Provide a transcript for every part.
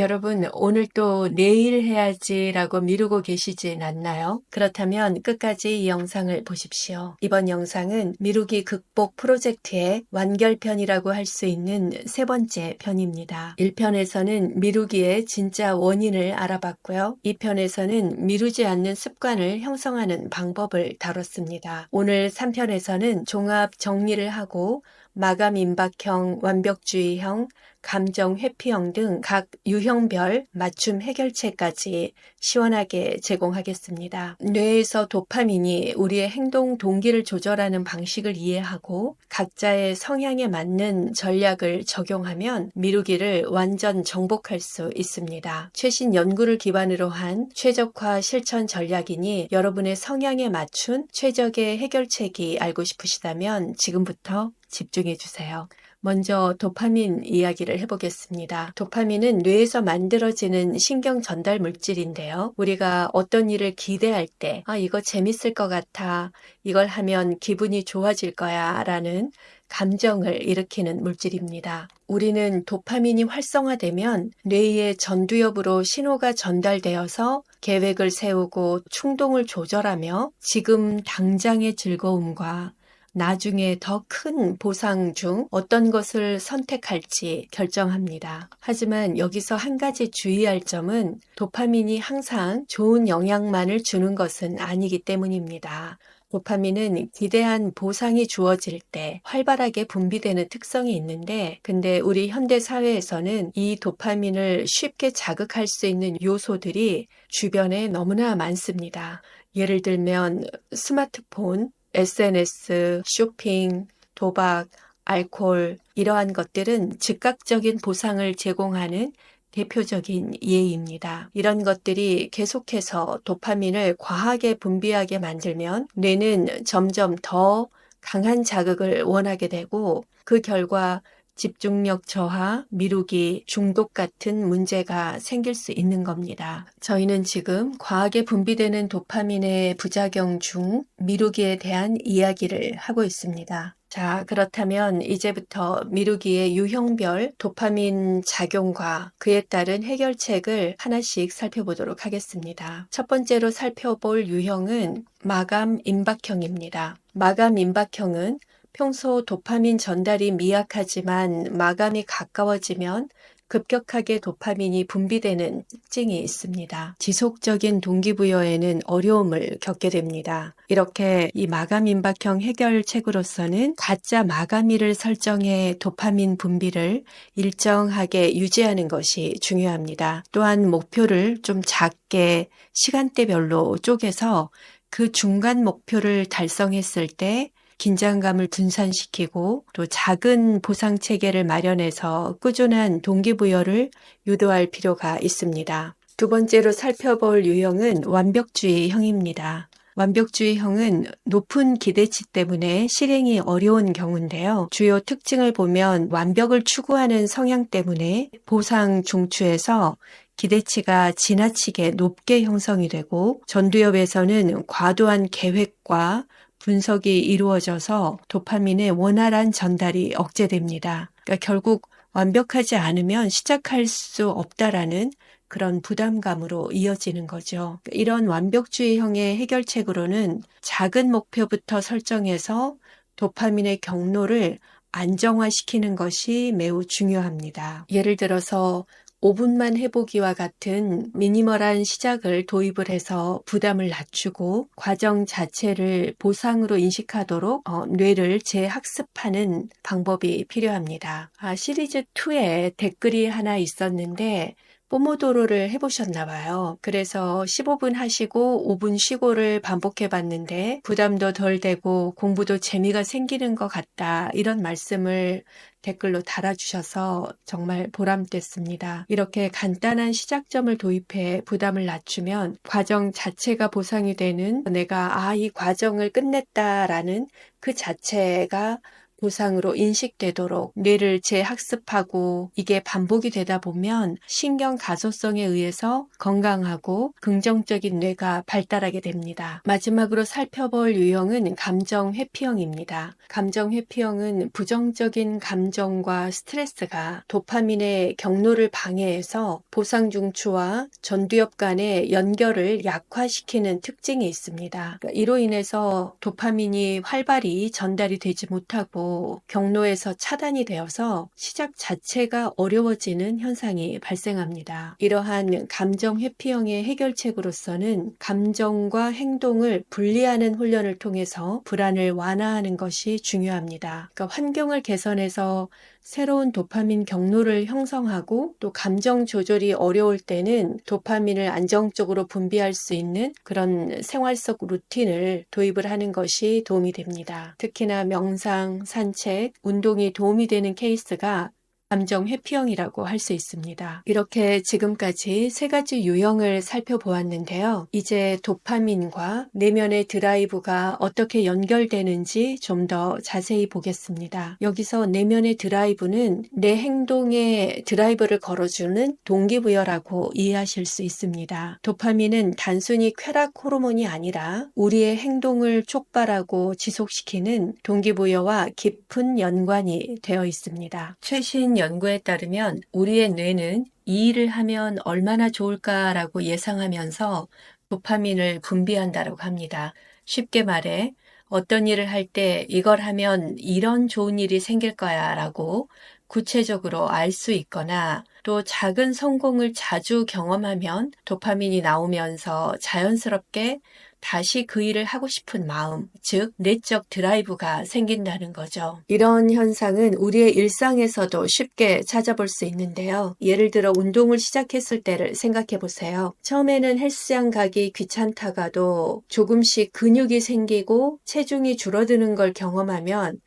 여러분, 오늘 또 내일 해야지라고 미루고 계시진 않나요? 그렇다면 끝까지 이 영상을 보십시오. 이번 영상은 미루기 극복 프로젝트의 완결편이라고 할 수 있는 세 번째 편입니다. 1편에서는 미루기의 진짜 원인을 알아봤고요. 2편에서는 미루지 않는 습관을 형성하는 방법을 다뤘습니다. 오늘 3편에서는 종합 정리를 하고 마감 임박형, 완벽주의형, 감정 회피형 등 각 유형별 맞춤 해결책까지 시원하게 제공하겠습니다. 뇌에서 도파민이 우리의 행동 동기를 조절하는 방식을 이해하고 각자의 성향에 맞는 전략을 적용하면 미루기를 완전 정복할 수 있습니다. 최신 연구를 기반으로 한 최적화 실천 전략이니 여러분의 성향에 맞춘 최적의 해결책이 알고 싶으시다면 지금부터 집중해 주세요. 먼저 도파민 이야기를 해보겠습니다. 도파민은 뇌에서 만들어지는 신경 전달 물질인데요. 우리가 어떤 일을 기대할 때, 이거 재밌을 것 같아, 이걸 하면 기분이 좋아질 거야 라는 감정을 일으키는 물질입니다. 우리는 도파민이 활성화되면 뇌의 전두엽으로 신호가 전달되어서 계획을 세우고 충동을 조절하며 지금 당장의 즐거움과 나중에 더 큰 보상 중 어떤 것을 선택할지 결정합니다. 하지만 여기서 한 가지 주의할 점은 도파민이 항상 좋은 영향만을 주는 것은 아니기 때문입니다. 도파민은 기대한 보상이 주어질 때 활발하게 분비되는 특성이 있는데, 근데 우리 현대 사회에서는 이 도파민을 쉽게 자극할 수 있는 요소들이 주변에 너무나 많습니다. 예를 들면 스마트폰, SNS, 쇼핑, 도박, 알코올, 이러한 것들은 즉각적인 보상을 제공하는 대표적인 예입니다. 이런 것들이 계속해서 도파민을 과하게 분비하게 만들면 뇌는 점점 더 강한 자극을 원하게 되고 그 결과 집중력 저하, 미루기, 중독 같은 문제가 생길 수 있는 겁니다. 저희는 지금 과하게 분비되는 도파민의 부작용 중 미루기에 대한 이야기를 하고 있습니다. 자, 그렇다면 이제부터 미루기의 유형별 도파민 작용과 그에 따른 해결책을 하나씩 살펴보도록 하겠습니다. 첫 번째로 살펴볼 유형은 마감 임박형입니다. 마감 임박형은 평소 도파민 전달이 미약하지만 마감이 가까워지면 급격하게 도파민이 분비되는 특징이 있습니다. 지속적인 동기부여에는 어려움을 겪게 됩니다. 이렇게 이 마감 임박형 해결책으로서는 가짜 마감일을 설정해 도파민 분비를 일정하게 유지하는 것이 중요합니다. 또한 목표를 좀 작게 시간대별로 쪼개서 그 중간 목표를 달성했을 때 긴장감을 분산시키고 또 작은 보상 체계를 마련해서 꾸준한 동기부여를 유도할 필요가 있습니다. 두 번째로 살펴볼 유형은 완벽주의형입니다. 완벽주의형은 높은 기대치 때문에 실행이 어려운 경우인데요. 주요 특징을 보면 완벽을 추구하는 성향 때문에 보상 중추에서 기대치가 지나치게 높게 형성이 되고 전두엽에서는 과도한 계획과 분석이 이루어져서 도파민의 원활한 전달이 억제됩니다. 그러니까 결국 완벽하지 않으면 시작할 수 없다라는 그런 부담감으로 이어지는 거죠. 이런 완벽주의형의 해결책으로는 작은 목표부터 설정해서 도파민의 경로를 안정화시키는 것이 매우 중요합니다. 예를 들어서 5분만 해보기와 같은 미니멀한 시작을 도입을 해서 부담을 낮추고 과정 자체를 보상으로 인식하도록 뇌를 재학습하는 방법이 필요합니다. 시리즈 2에 댓글이 하나 있었는데 포모도로를 해보셨나 봐요. 그래서 15분 하시고 5분 쉬고를 반복해 봤는데 부담도 덜 되고 공부도 재미가 생기는 것 같다. 이런 말씀을 댓글로 달아주셔서 정말 보람됐습니다. 이렇게 간단한 시작점을 도입해 부담을 낮추면 과정 자체가 보상이 되는 내가 이 과정을 끝냈다라는 그 자체가 보상으로 인식되도록 뇌를 재학습하고 이게 반복이 되다 보면 신경 가소성에 의해서 건강하고 긍정적인 뇌가 발달하게 됩니다. 마지막으로 살펴볼 유형은 감정 회피형입니다. 감정 회피형은 부정적인 감정과 스트레스가 도파민의 경로를 방해해서 보상 중추와 전두엽 간의 연결을 약화시키는 특징이 있습니다. 그러니까 이로 인해서 도파민이 활발히 전달이 되지 못하고 경로에서 차단이 되어서 시작 자체가 어려워지는 현상이 발생합니다. 이러한 감정 회피형의 해결책으로서는 감정과 행동을 분리하는 훈련을 통해서 불안을 완화하는 것이 중요합니다. 그러니까 환경을 개선해서 새로운 도파민 경로를 형성하고 또 감정 조절이 어려울 때는 도파민을 안정적으로 분비할 수 있는 그런 생활 속 루틴을 도입을 하는 것이 도움이 됩니다. 특히나 명상, 산책, 운동이 도움이 되는 케이스가 감정 회피형이라고 할 수 있습니다. 이렇게 지금까지 세 가지 유형을 살펴보았는데요. 이제 도파민과 내면의 드라이브가 어떻게 연결되는지 좀 더 자세히 보겠습니다. 여기서 내면의 드라이브는 내 행동에 드라이브를 걸어주는 동기부여라고 이해하실 수 있습니다. 도파민은 단순히 쾌락 호르몬이 아니라 우리의 행동을 촉발하고 지속시키는 동기부여와 깊은 연관이 되어 있습니다. 최신 연구에 따르면 우리의 뇌는 이 일을 하면 얼마나 좋을까라고 예상하면서 도파민을 분비한다고 합니다. 쉽게 말해 어떤 일을 할 때 이걸 하면 이런 좋은 일이 생길 거야 라고 구체적으로 알 수 있거나 또 작은 성공을 자주 경험하면 도파민이 나오면서 자연스럽게 다시 그 일을 하고 싶은 마음, 즉 내적 드라이브가 생긴다는 거죠. 이런 현상은 우리의 일상에서도 쉽게 찾아볼 수 있는데요. 예를 들어 운동을 시작했을 때를 생각해 보세요. 처음에는 헬스장 가기 귀찮다가도 조금씩 근육이 생기고 체중이 줄어드는 걸 경험하면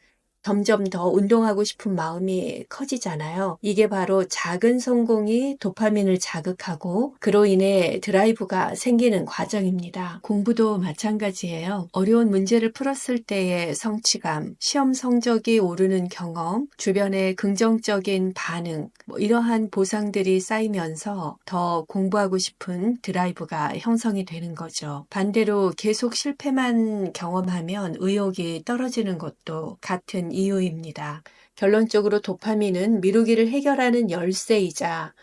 점점 더 운동하고 싶은 마음이 커지잖아요. 이게 바로 작은 성공이 도파민을 자극하고 그로 인해 드라이브가 생기는 과정입니다. 공부도 마찬가지예요. 어려운 문제를 풀었을 때의 성취감, 시험 성적이 오르는 경험, 주변의 긍정적인 반응, 이러한 보상들이 쌓이면서 더 공부하고 싶은 드라이브가 형성이 되는 거죠. 반대로 계속 실패만 경험하면 의욕이 떨어지는 것도 같은 이유입니다. 결론적으로 도파민은 미루기를 해결하는 열쇠이자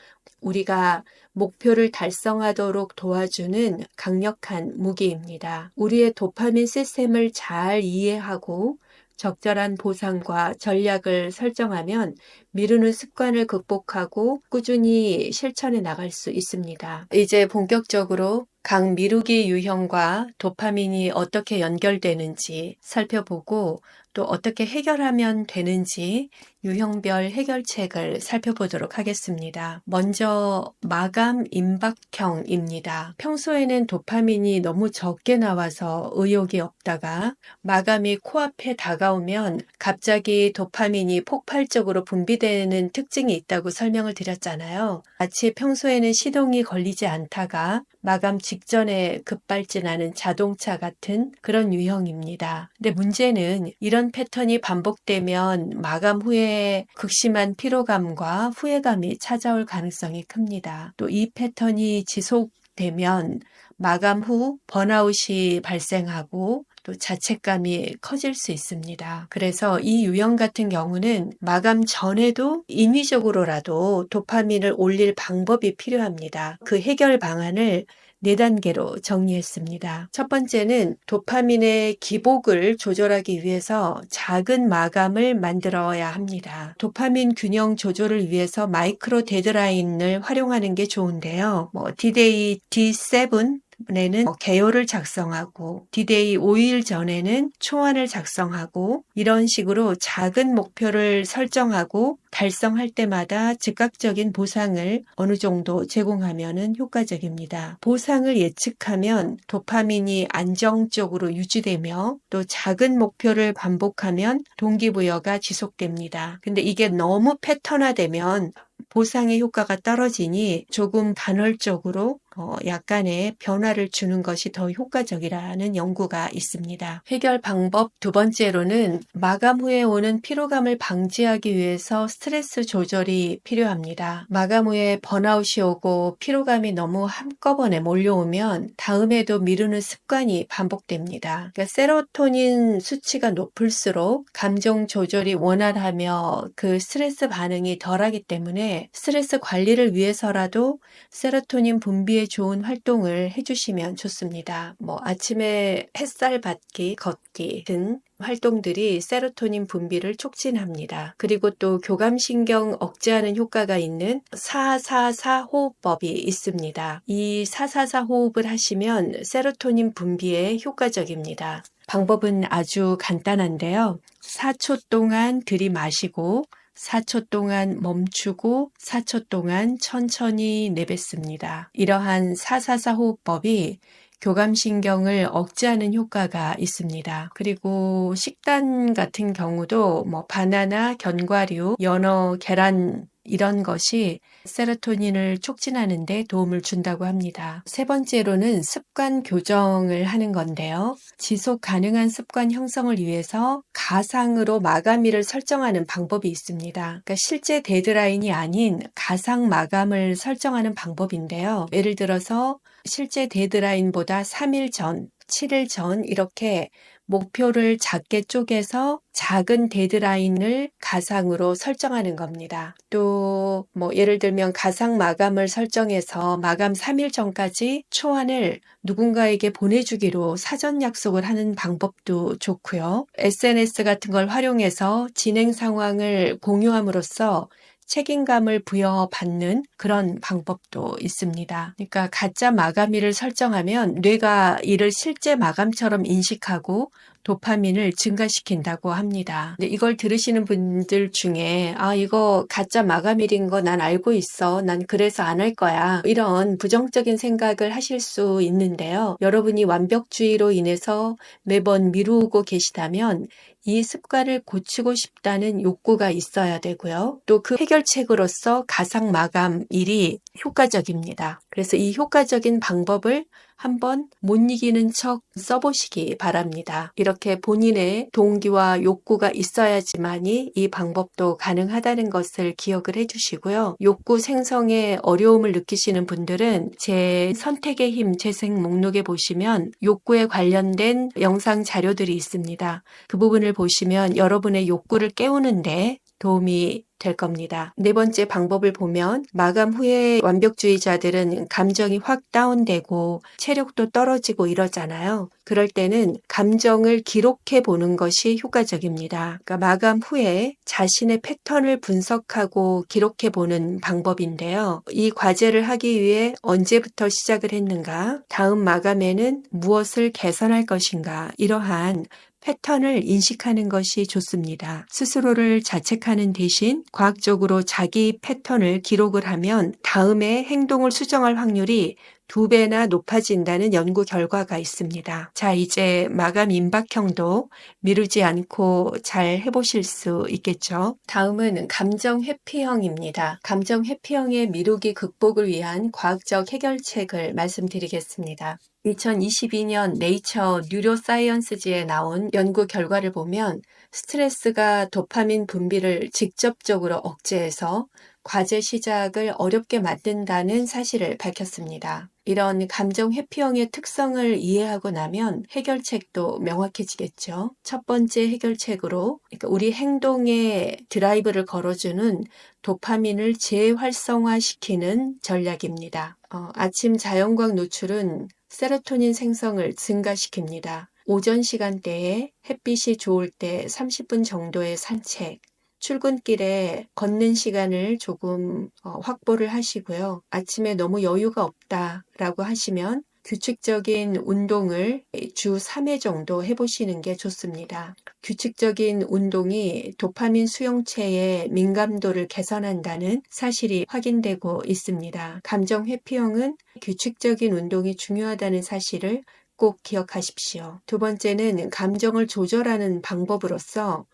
우리가 목표를 달성하도록 도와주는 강력한 무기입니다. 우리의 도파민 시스템을 잘 이해하고 적절한 보상과 전략을 설정하면 미루는 습관을 극복하고 꾸준히 실천해 나갈 수 있습니다. 이제 본격적으로 각 미루기 유형과 도파민이 어떻게 연결되는지 살펴보고 또 어떻게 해결하면 되는지 유형별 해결책을 살펴보도록 하겠습니다. 먼저 마감 임박형입니다. 평소에는 도파민이 너무 적게 나와서 의욕이 없다가 마감이 코앞에 다가오면 갑자기 도파민이 폭발적으로 분비되는 특징이 있다고 설명을 드렸잖아요. 마치 평소에는 시동이 걸리지 않다가 마감 직전에 급발진하는 자동차 같은 그런 유형입니다. 근데 문제는 이런 패턴이 반복되면 마감 후에 극심한 피로감과 후회감이 찾아올 가능성이 큽니다. 또 이 패턴이 지속되면 마감 후 번아웃이 발생하고 또 자책감이 커질 수 있습니다. 그래서 이 유형 같은 경우는 마감 전에도 인위적으로라도 도파민을 올릴 방법이 필요합니다. 그 해결 방안을 4단계로 정리했습니다. 첫 번째는 도파민의 기복을 조절하기 위해서 작은 마감을 만들어야 합니다. 도파민 균형 조절을 위해서 마이크로 데드라인을 활용하는 게 좋은데요. D-Day D7 내는 개요를 작성하고 D-Day 5일 전에는 초안을 작성하고 이런 식으로 작은 목표를 설정하고 달성할 때마다 즉각적인 보상을 어느 정도 제공하면 효과적입니다. 보상을 예측하면 도파민이 안정적으로 유지되며 또 작은 목표를 반복하면 동기부여가 지속됩니다. 근데 이게 너무 패턴화되면 보상의 효과가 떨어지니 조금 간헐적으로 약간의 변화를 주는 것이 더 효과적이라는 연구가 있습니다. 해결 방법 두 번째로는 마감 후에 오는 피로감을 방지하기 위해서 스트레스 조절이 필요합니다. 마감 후에 번아웃이 오고 피로감이 너무 한꺼번에 몰려오면 다음에도 미루는 습관이 반복됩니다. 그러니까 세로토닌 수치가 높을수록 감정 조절이 원활하며 그 스트레스 반응이 덜하기 때문에 스트레스 관리를 위해서라도 세로토닌 분비에 좋은 활동을 해주시면 좋습니다. 아침에 햇살 받기, 걷기 등 활동들이 세로토닌 분비를 촉진합니다. 그리고 또 교감신경 억제하는 효과가 있는 444 호흡법이 있습니다. 이 444 호흡을 하시면 세로토닌 분비에 효과적입니다. 방법은 아주 간단한데요. 4초 동안 들이마시고 4초 동안 멈추고 4초 동안 천천히 내뱉습니다. 이러한 444 호흡법이 교감신경을 억제하는 효과가 있습니다. 그리고 식단 같은 경우도 바나나, 견과류, 연어, 계란 이런 것이 세로토닌을 촉진하는 데 도움을 준다고 합니다. 세 번째로는 습관 교정을 하는 건데요. 지속 가능한 습관 형성을 위해서 가상으로 마감일을 설정하는 방법이 있습니다. 그러니까 실제 데드라인이 아닌 가상 마감을 설정하는 방법인데요. 예를 들어서 실제 데드라인보다 3일 전, 7일 전 이렇게 목표를 작게 쪼개서 작은 데드라인을 가상으로 설정하는 겁니다. 또 예를 들면 가상 마감을 설정해서 마감 3일 전까지 초안을 누군가에게 보내주기로 사전 약속을 하는 방법도 좋고요. SNS 같은 걸 활용해서 진행 상황을 공유함으로써 책임감을 부여받는 그런 방법도 있습니다. 그러니까 가짜 마감일을 설정하면 뇌가 이를 실제 마감처럼 인식하고 도파민을 증가시킨다고 합니다. 근데 이걸 들으시는 분들 중에 이거 가짜 마감일인 거 난 알고 있어. 난 그래서 안 할 거야. 이런 부정적인 생각을 하실 수 있는데요. 여러분이 완벽주의로 인해서 매번 미루고 계시다면 이 습관을 고치고 싶다는 욕구가 있어야 되고요. 또 그 해결책으로서 가상 마감일이 효과적입니다. 그래서 이 효과적인 방법을 한번 못 이기는 척 써보시기 바랍니다. 이렇게 본인의 동기와 욕구가 있어야지만이 이 방법도 가능하다는 것을 기억을 해주시고요. 욕구 생성에 어려움을 느끼시는 분들은 제 선택의 힘 재생 목록에 보시면 욕구에 관련된 영상 자료들이 있습니다. 그 부분을 보시면 여러분의 욕구를 깨우는데 도움이 될 겁니다. 네 번째 방법을 보면 마감 후에 완벽주의자들은 감정이 확 다운되고 체력도 떨어지고 이러잖아요. 그럴 때는 감정을 기록해 보는 것이 효과적입니다. 그러니까 마감 후에 자신의 패턴을 분석하고 기록해 보는 방법인데요. 이 과제를 하기 위해 언제부터 시작을 했는가? 다음 마감에는 무엇을 개선할 것인가? 이러한 패턴을 인식하는 것이 좋습니다. 스스로를 자책하는 대신 과학적으로 자기 패턴을 기록을 하면 다음에 행동을 수정할 확률이 2배나 높아진다는 연구 결과가 있습니다. 자, 이제 마감 임박형도 미루지 않고 잘 해보실 수 있겠죠? 다음은 감정 회피형입니다. 감정 회피형의 미루기 극복을 위한 과학적 해결책을 말씀드리겠습니다. 2022년 네이처 뉴로사이언스지에 나온 연구 결과를 보면 스트레스가 도파민 분비를 직접적으로 억제해서 과제 시작을 어렵게 만든다는 사실을 밝혔습니다. 이런 감정 회피형의 특성을 이해하고 나면 해결책도 명확해지겠죠. 첫 번째 해결책으로 우리 행동에 드라이브를 걸어주는 도파민을 재활성화시키는 전략입니다. 아침 자연광 노출은 세로토닌 생성을 증가시킵니다. 오전 시간대에 햇빛이 좋을 때 30분 정도의 산책, 출근길에 걷는 시간을 조금 확보를 하시고요. 아침에 너무 여유가 없다라고 하시면 규칙적인 운동을 주 3회 정도 해보시는 게 좋습니다. 규칙적인 운동이 도파민 수용체의 민감도를 개선한다는 사실이 확인되고 있습니다. 감정 회피형은 규칙적인 운동이 중요하다는 사실을 꼭 기억하십시오. 두 번째는 감정을 조절하는 방법으로서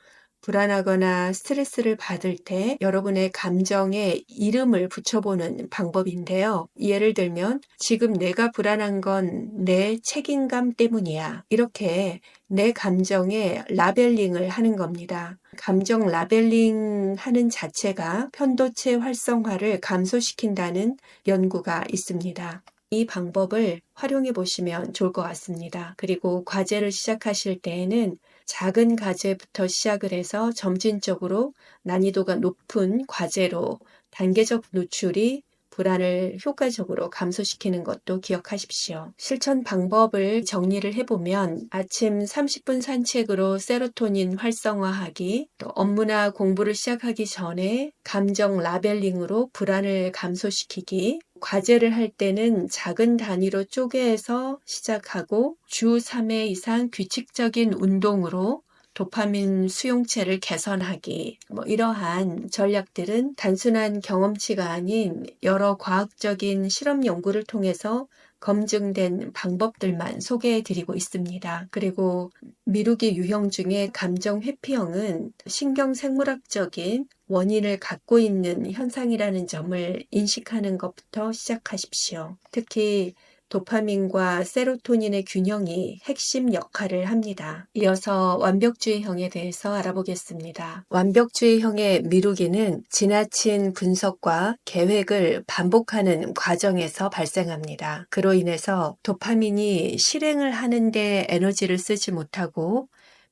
불안하거나 스트레스를 받을 때 여러분의 감정에 이름을 붙여보는 방법인데요. 예를 들면 지금 내가 불안한 건 내 책임감 때문이야. 이렇게 내 감정에 라벨링을 하는 겁니다. 감정 라벨링 하는 자체가 편도체 활성화를 감소시킨다는 연구가 있습니다. 이 방법을 활용해 보시면 좋을 것 같습니다. 그리고 과제를 시작하실 때에는 작은 과제부터 시작을 해서 점진적으로 난이도가 높은 과제로 단계적 노출이 불안을 효과적으로 감소시키는 것도 기억하십시오. 실천 방법을 정리를 해보면 아침 30분 산책으로 세로토닌 활성화하기, 또 업무나 공부를 시작하기 전에 감정 라벨링으로 불안을 감소시키기, 과제를 할 때는 작은 단위로 쪼개서 시작하고 주 3회 이상 규칙적인 운동으로 도파민 수용체를 개선하기, 이러한 전략들은 단순한 경험치가 아닌 여러 과학적인 실험 연구를 통해서 검증된 방법들만 소개해 드리고 있습니다. 그리고 미루기 유형 중에 감정 회피형은 신경생물학적인 원인을 갖고 있는 현상이라는 점을 인식하는 것부터 시작하십시오. 특히 도파민과 세로토닌의 균형이 핵심 역할을 합니다. 이어서 완벽주의형에 대해서 알아보겠습니다. 완벽주의형의 미루기는 지나친 분석과 계획을 반복하는 과정에서 발생합니다. 그로 인해서 도파민이 실행을 하는데 에너지를 쓰지 못하고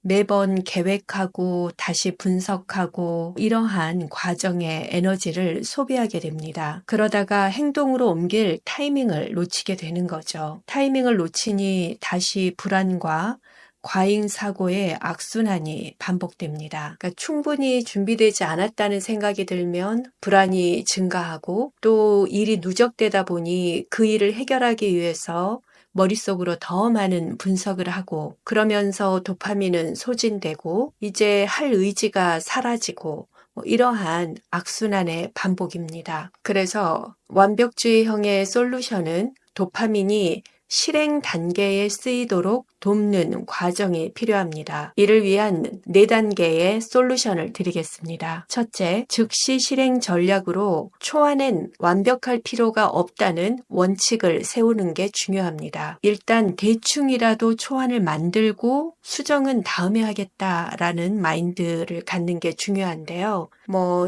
매번 계획하고 다시 분석하고 이러한 과정에 에너지를 소비하게 됩니다. 그러다가 행동으로 옮길 타이밍을 놓치게 되는 거죠. 타이밍을 놓치니 다시 불안과 과잉 사고의 악순환이 반복됩니다. 그러니까 충분히 준비되지 않았다는 생각이 들면 불안이 증가하고 또 일이 누적되다 보니 그 일을 해결하기 위해서 머릿속으로 더 많은 분석을 하고 그러면서 도파민은 소진되고 이제 할 의지가 사라지고 이러한 악순환의 반복입니다. 그래서 완벽주의형의 솔루션은 도파민이 실행 단계에 쓰이도록 돕는 과정이 필요합니다. 이를 위한 4단계의 솔루션을 드리겠습니다. 첫째, 즉시 실행 전략으로 초안엔 완벽할 필요가 없다는 원칙을 세우는 게 중요합니다. 일단 대충이라도 초안을 만들고 수정은 다음에 하겠다라는 마인드를 갖는 게 중요한데요.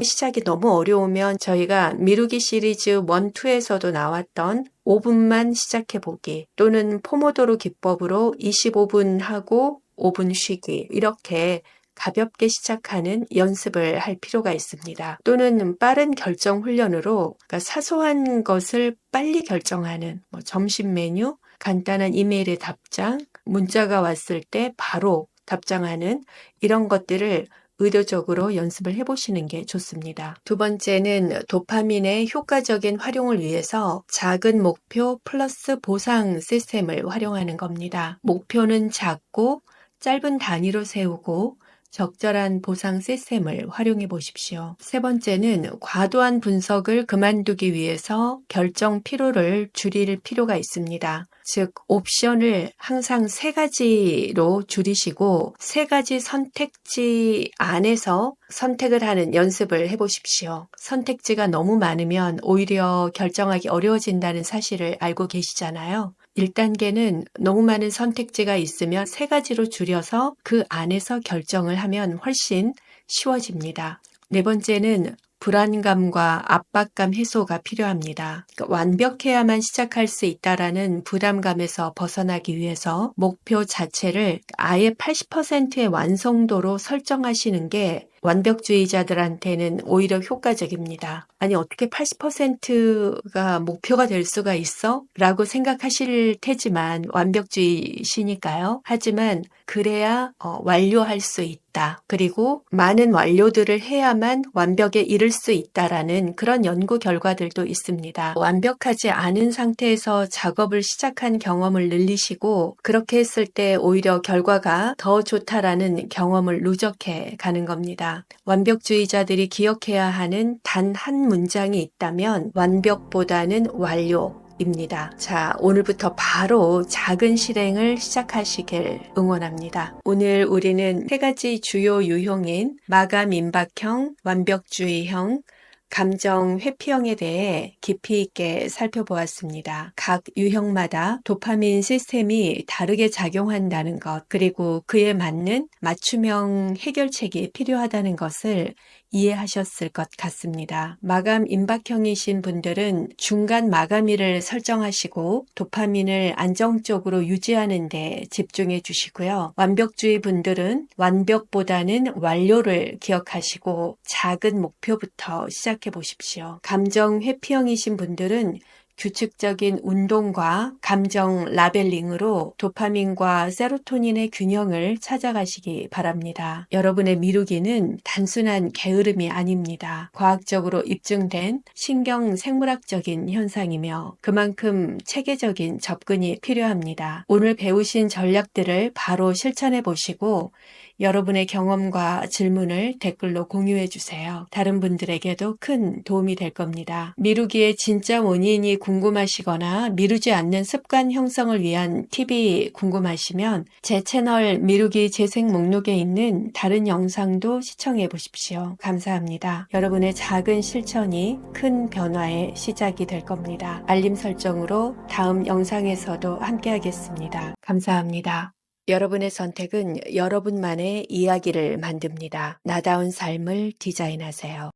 시작이 너무 어려우면 저희가 미루기 시리즈 1, 2에서도 나왔던 5분만 시작해보기 또는 포모도로 기법으로 25분 하고 5분 쉬기 이렇게 가볍게 시작하는 연습을 할 필요가 있습니다. 또는 빠른 결정 훈련으로 그러니까 사소한 것을 빨리 결정하는 점심 메뉴, 간단한 이메일의 답장, 문자가 왔을 때 바로 답장하는 이런 것들을 의도적으로 연습을 해보시는 게 좋습니다. 두 번째는 도파민의 효과적인 활용을 위해서 작은 목표 플러스 보상 시스템을 활용하는 겁니다. 목표는 작고 짧은 단위로 세우고 적절한 보상 시스템을 활용해 보십시오. 세 번째는 과도한 분석을 그만두기 위해서 결정 피로를 줄일 필요가 있습니다. 즉, 옵션을 항상 3가지로 줄이시고 3가지 선택지 안에서 선택을 하는 연습을 해보십시오. 선택지가 너무 많으면 오히려 결정하기 어려워진다는 사실을 알고 계시잖아요. 1단계는 너무 많은 선택지가 있으면 3가지로 줄여서 그 안에서 결정을 하면 훨씬 쉬워집니다. 네 번째는 불안감과 압박감 해소가 필요합니다. 그러니까 완벽해야만 시작할 수 있다라는 부담감에서 벗어나기 위해서 목표 자체를 아예 80%의 완성도로 설정하시는 게 완벽주의자들한테는 오히려 효과적입니다. 아니 어떻게 80%가 목표가 될 수가 있어? 라고 생각하실 테지만 완벽주의시니까요. 하지만 그래야 완료할 수 있다. 그리고 많은 완료들을 해야만 완벽에 이를 수 있다라는 그런 연구 결과들도 있습니다. 완벽하지 않은 상태에서 작업을 시작한 경험을 늘리시고 그렇게 했을 때 오히려 결과가 더 좋다라는 경험을 누적해 가는 겁니다. 완벽주의자들이 기억해야 하는 단 한 문장이 있다면 완벽보다는 완료, 입니다. 자, 오늘부터 바로 작은 실행을 시작하시길 응원합니다. 오늘 우리는 세 가지 주요 유형인 마감 임박형, 완벽주의형, 감정 회피형에 대해 깊이 있게 살펴보았습니다. 각 유형마다 도파민 시스템이 다르게 작용한다는 것, 그리고 그에 맞는 맞춤형 해결책이 필요하다는 것을 이해하셨을 것 같습니다. 마감 임박형이신 분들은 중간 마감일을 설정하시고 도파민을 안정적으로 유지하는 데 집중해 주시고요. 완벽주의 분들은 완벽보다는 완료를 기억하시고 작은 목표부터 시작해 보십시오. 감정 회피형이신 분들은 규칙적인 운동과 감정 라벨링으로 도파민과 세로토닌의 균형을 찾아가시기 바랍니다. 여러분의 미루기는 단순한 게으름이 아닙니다. 과학적으로 입증된 신경 생물학적인 현상이며 그만큼 체계적인 접근이 필요합니다. 오늘 배우신 전략들을 바로 실천해 보시고 여러분의 경험과 질문을 댓글로 공유해 주세요. 다른 분들에게도 큰 도움이 될 겁니다. 미루기의 진짜 원인이 궁금하시거나 미루지 않는 습관 형성을 위한 팁이 궁금하시면 제 채널 미루기 재생 목록에 있는 다른 영상도 시청해 보십시오. 감사합니다. 여러분의 작은 실천이 큰 변화의 시작이 될 겁니다. 알림 설정으로 다음 영상에서도 함께 하겠습니다. 감사합니다. 여러분의 선택은 여러분만의 이야기를 만듭니다. 나다운 삶을 디자인하세요.